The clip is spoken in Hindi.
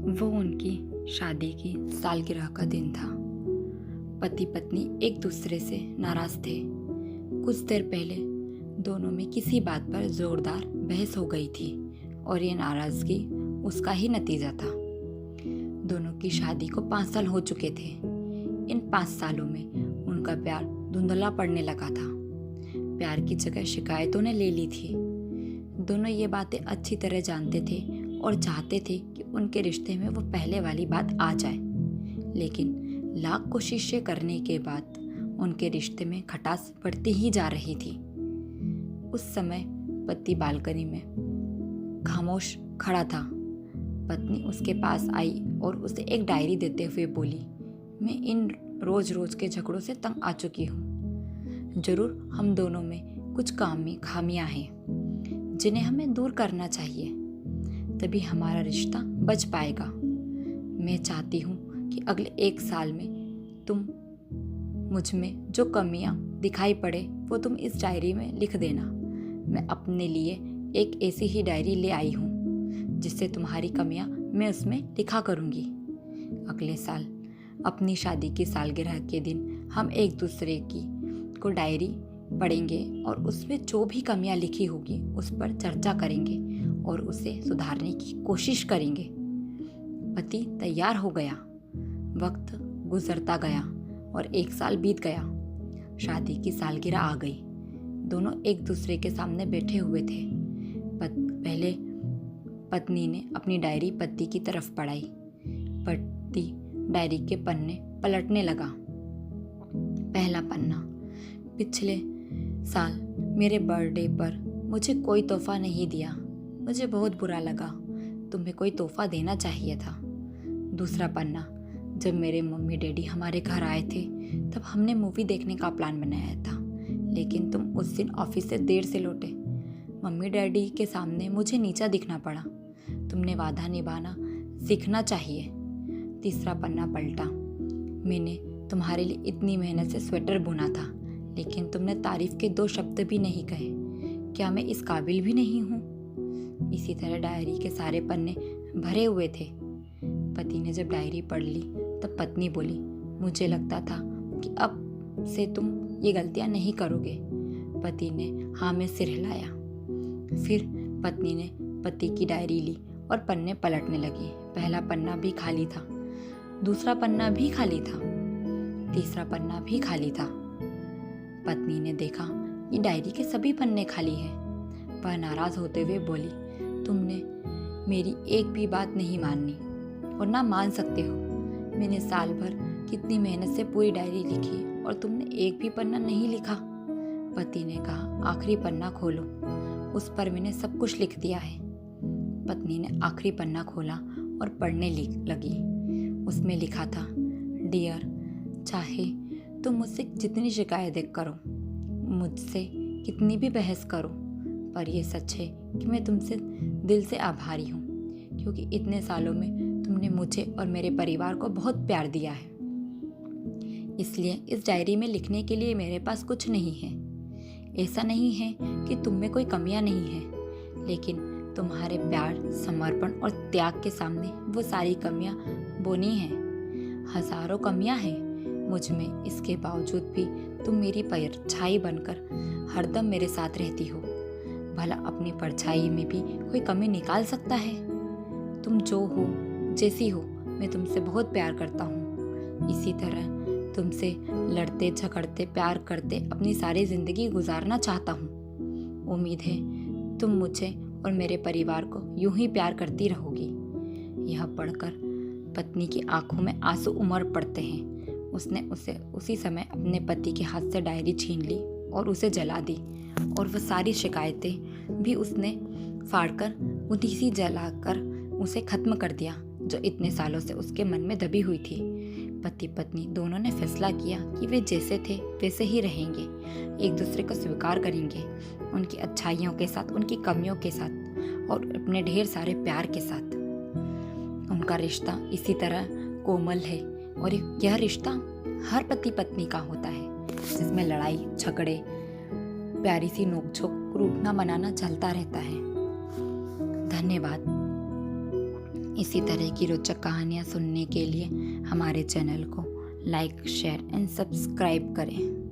वो उनकी शादी की सालगिरह का दिन था। पति पत्नी एक दूसरे से नाराज थे। कुछ देर पहले दोनों में किसी बात पर जोरदार बहस हो गई थी और ये नाराजगी उसका ही नतीजा था। दोनों की शादी को 5 साल हो चुके थे। इन 5 सालों में उनका प्यार धुंधला पड़ने लगा था। प्यार की जगह शिकायतों ने ले ली थी। दोनों ये बातें अच्छी तरह जानते थे और चाहते थे कि उनके रिश्ते में वो पहले वाली बात आ जाए, लेकिन लाख कोशिशें करने के बाद उनके रिश्ते में खटास बढ़ती ही जा रही थी। उस समय पति बालकनी में खामोश खड़ा था। पत्नी उसके पास आई और उसे एक डायरी देते हुए बोली, मैं इन रोज रोज के झगड़ों से तंग आ चुकी हूँ। जरूर हम दोनों में कुछ खामियां हैं जिन्हें हमें दूर करना चाहिए, तभी हमारा रिश्ता बच पाएगा। मैं चाहती हूँ कि अगले 1 साल में तुम मुझ में जो कमियाँ दिखाई पड़े वो तुम इस डायरी में लिख देना। मैं अपने लिए एक ऐसी ही डायरी ले आई हूँ जिससे तुम्हारी कमियाँ मैं उसमें लिखा करूँगी। अगले साल अपनी शादी की सालगिरह के दिन हम एक दूसरे को डायरी पढ़ेंगे और उसमें जो भी कमियां लिखी होगी उस पर चर्चा करेंगे और उसे सुधारने की कोशिश करेंगे। पति तैयार हो गया। वक्त गुजरता गया और 1 साल बीत गया। शादी की सालगिरह आ गई। दोनों एक दूसरे के सामने बैठे हुए थे। पहले पत्नी ने अपनी डायरी पति की तरफ पढ़ाई। पति डायरी के पन्ने पलटने लगा। पहला पन्ना, पिछले साल मेरे बर्थडे पर मुझे कोई तोहफा नहीं दिया। मुझे बहुत बुरा लगा। तुम्हें कोई तोहफा देना चाहिए था। दूसरा पन्ना, जब मेरे मम्मी डैडी हमारे घर आए थे तब हमने मूवी देखने का प्लान बनाया था, लेकिन तुम उस दिन ऑफिस से देर से लौटे। मम्मी डैडी के सामने मुझे नीचा दिखना पड़ा। तुमने वादा निभाना सीखना चाहिए। तीसरा पन्ना पलटा, मैंने तुम्हारे लिए इतनी मेहनत से स्वेटर बुना था, लेकिन तुमने तारीफ के 2 शब्द भी नहीं कहे। क्या मैं इस काबिल भी नहीं हूँ? इसी तरह डायरी के सारे पन्ने भरे हुए थे। पति ने जब डायरी पढ़ ली तब पत्नी बोली, मुझे लगता था कि अब से तुम ये गलतियाँ नहीं करोगे। पति ने हाँ में सिर हिलाया। फिर पत्नी ने पति की डायरी ली और पन्ने पलटने लगी। पहला पन्ना भी खाली था, दूसरा पन्ना भी खाली था, तीसरा पन्ना भी खाली था। पत्नी ने देखा ये डायरी के सभी पन्ने खाली हैं। वह नाराज होते हुए बोली, तुमने मेरी एक भी बात नहीं मानी और ना मान सकते हो। मैंने साल भर कितनी मेहनत से पूरी डायरी लिखी और तुमने एक भी पन्ना नहीं लिखा। पति ने कहा, आखिरी पन्ना खोलो, उस पर मैंने सब कुछ लिख दिया है। पत्नी ने आखिरी पन्ना खोला और पढ़ने लगी। उसमें लिखा था, डियर, चाहे तुम मुझसे जितनी शिकायतें करो, मुझसे कितनी भी बहस करो, पर यह सच है कि मैं तुमसे दिल से आभारी हूँ, क्योंकि इतने सालों में तुमने मुझे और मेरे परिवार को बहुत प्यार दिया है। इसलिए इस डायरी में लिखने के लिए मेरे पास कुछ नहीं है। ऐसा नहीं है कि तुम में कोई कमियां नहीं है, लेकिन तुम्हारे प्यार, समर्पण और त्याग के सामने वो सारी कमियां बोनी हैं। हजारों कमियां हैं मुझ में, इसके बावजूद भी तुम मेरी परछाई बनकर हरदम मेरे साथ रहती हो। भला अपनी परछाई में भी कोई कमी निकाल सकता है? तुम जो हो, जैसी हो, मैं तुमसे बहुत प्यार करता हूँ। इसी तरह तुमसे लड़ते झगड़ते प्यार करते अपनी सारी जिंदगी गुजारना चाहता हूँ। उम्मीद है तुम मुझे और मेरे परिवार को यूं ही प्यार करती रहोगी। यह पढ़कर पत्नी की आंखों में आंसू उमड़ पड़ते हैं। उसने उसी समय अपने पति के हाथ से डायरी छीन ली और उसे जला दी, और वह सारी शिकायतें भी उसने फाड़कर उन्हीं सी जलाकर उसे खत्म कर दिया जो इतने सालों से उसके मन में दबी हुई थी। पति पत्नी दोनों ने फैसला किया कि वे जैसे थे वैसे ही रहेंगे, एक दूसरे को स्वीकार करेंगे, उनकी अच्छाइयों के साथ, उनकी कमियों के साथ और अपने ढेर सारे प्यार के साथ। उनका रिश्ता इसी तरह कोमल है और यह रिश्ता हर पति पत्नी का होता है, जिसमें लड़ाई झगड़े, प्यारी सी नोकझोंक, रूठना मनाना चलता रहता है। धन्यवाद। इसी तरह की रोचक कहानियाँ सुनने के लिए हमारे चैनल को लाइक, शेयर एंड सब्सक्राइब करें।